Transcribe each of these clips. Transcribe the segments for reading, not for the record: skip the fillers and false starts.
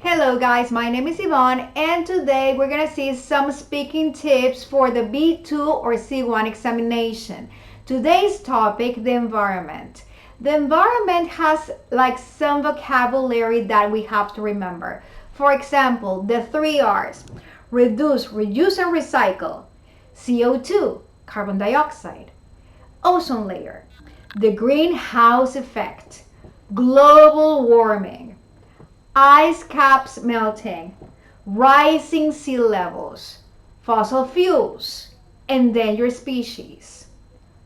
Hello guys, my name is Yvonne and today we're gonna see some speaking tips for the B2 or C1 examination. Today's topic, the environment. The environment has like some vocabulary that we have to remember. For example, the 3 R's: reduce, reuse and recycle, CO2, carbon dioxide, ozone layer, the greenhouse effect, global warming, ice caps melting, rising sea levels, fossil fuels, endangered species,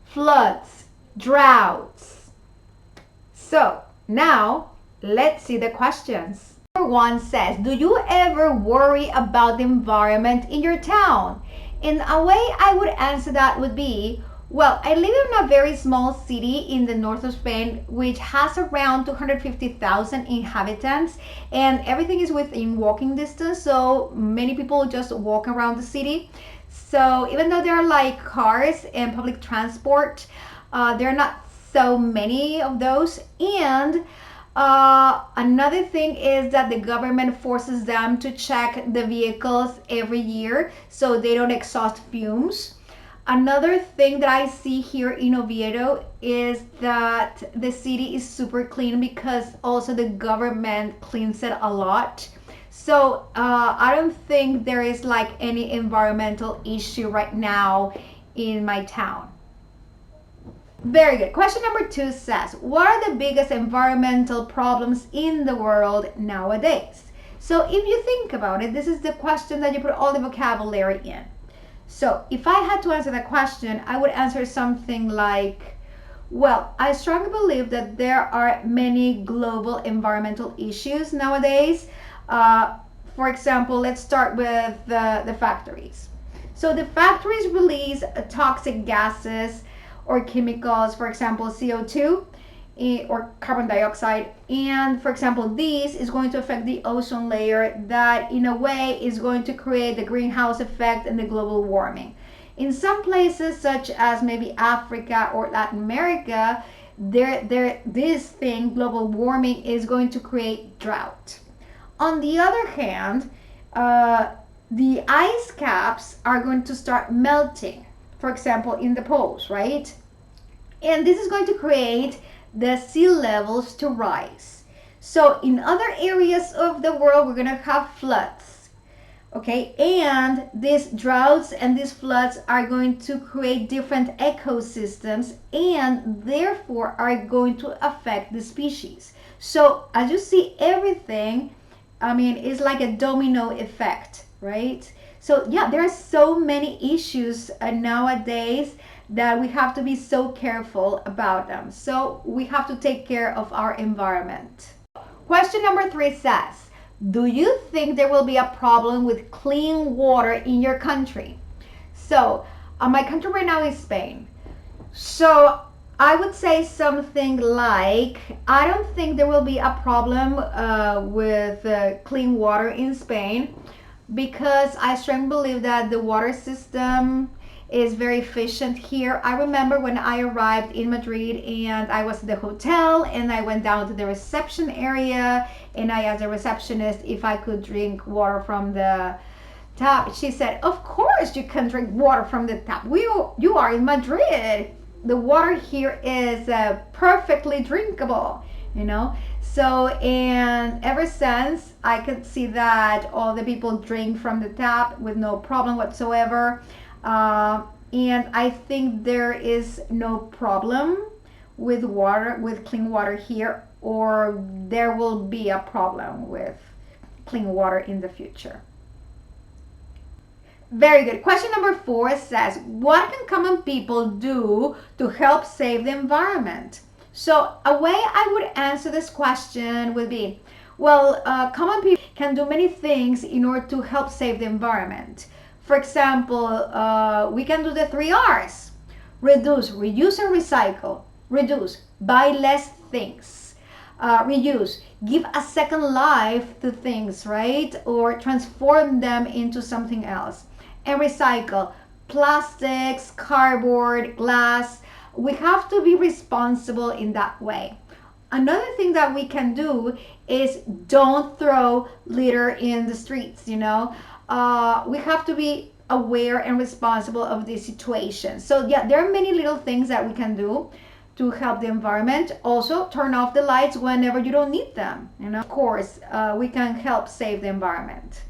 floods, droughts. So now let's see the questions. Number 1 says, do you ever worry about the environment in your town? In a way I would answer that would be, well, I live in a very small city in the north of Spain, which has around 250,000 inhabitants, and everything is within walking distance, so many people just walk around the city. So even though there are like cars and public transport, there are not so many of those. And another thing is that the government forces them to check the vehicles every year so they don't exhaust fumes. Another thing that I see here in Oviedo is that the city is super clean because also the government cleans it a lot. So I don't think there is like any environmental issue right now in my town. Very good. Question number 2 says, what are the biggest environmental problems in the world nowadays? So if you think about it, this is the question that you put all the vocabulary in. So if I had to answer that question, I would answer something like, well, I strongly believe that there are many global environmental issues nowadays. For example, let's start with the factories. So the factories release toxic gases or chemicals, for example, CO2 or carbon dioxide, and for example this is going to affect the ozone layer, that in a way is going to create the greenhouse effect and the global warming. In some places such as maybe Africa or Latin America, this thing, global warming, is going to create drought. On the other hand, the ice caps are going to start melting, for example in the poles, right? And this is going to create the sea levels to rise. So in other areas of the world, we're gonna have floods, okay? And these droughts and these floods are going to create different ecosystems and therefore are going to affect the species. So as you see, everything, I mean, it's like a domino effect, right? So yeah, there are so many issues nowadays that we have to be so careful about them. So we have to take care of our environment. Question number 3 says, do you think there will be a problem with clean water in your country? So my country right now is Spain. So I would say something like, I don't think there will be a problem with clean water in Spain, because I strongly believe that the water system is very efficient here. I remember when I arrived in Madrid and I was at the hotel and I went down to the reception area and I asked the receptionist if I could drink water from the tap. She said, of course you can drink water from the tap. You are in Madrid. The water here is perfectly drinkable, you know. So, and ever since, I could see that all the people drink from the tap with no problem whatsoever. And I think there is no problem with water, with clean water here, or there will be a problem with clean water in the future. Very good. Question number 4 says, what can common people do to help save the environment? So a way I would answer this question would be, well, common people can do many things in order to help save the environment. For example, we can do the 3 R's. Reduce, reuse and recycle. Reduce, buy less things. Reuse, give a second life to things, right? Or transform them into something else. And recycle, plastics, cardboard, glass. We have to be responsible in that way. Another thing that we can do is don't throw litter in the streets, you know. We have to be aware and responsible of this situation. So yeah, there are many little things that we can do to help the environment. Also, turn off the lights whenever you don't need them. You know, of course, we can help save the environment.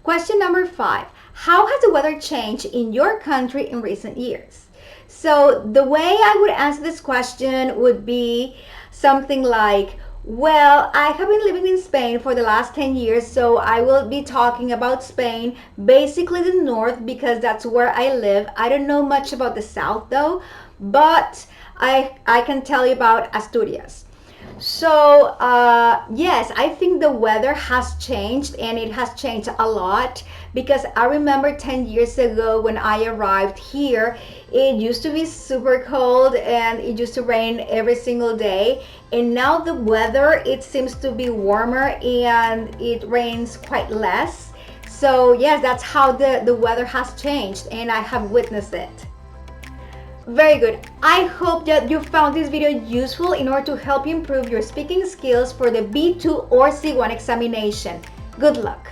Question number 5. How has the weather changed in your country in recent years? So the way I would answer this question would be something like, well, I have been living in Spain for the last 10 years, so I will be talking about Spain, basically the north, because that's where I live. I don't know much about the south though, but I can tell you about Asturias. So yes, I think the weather has changed, and it has changed a lot, because I remember 10 years ago when I arrived here, it used to be super cold and it used to rain every single day, and now the weather, it seems to be warmer and it rains quite less. So yes, that's how the weather has changed, and I have witnessed it. Very good. I hope that you found this video useful in order to help you improve your speaking skills for the B2 or C1 examination. Good luck.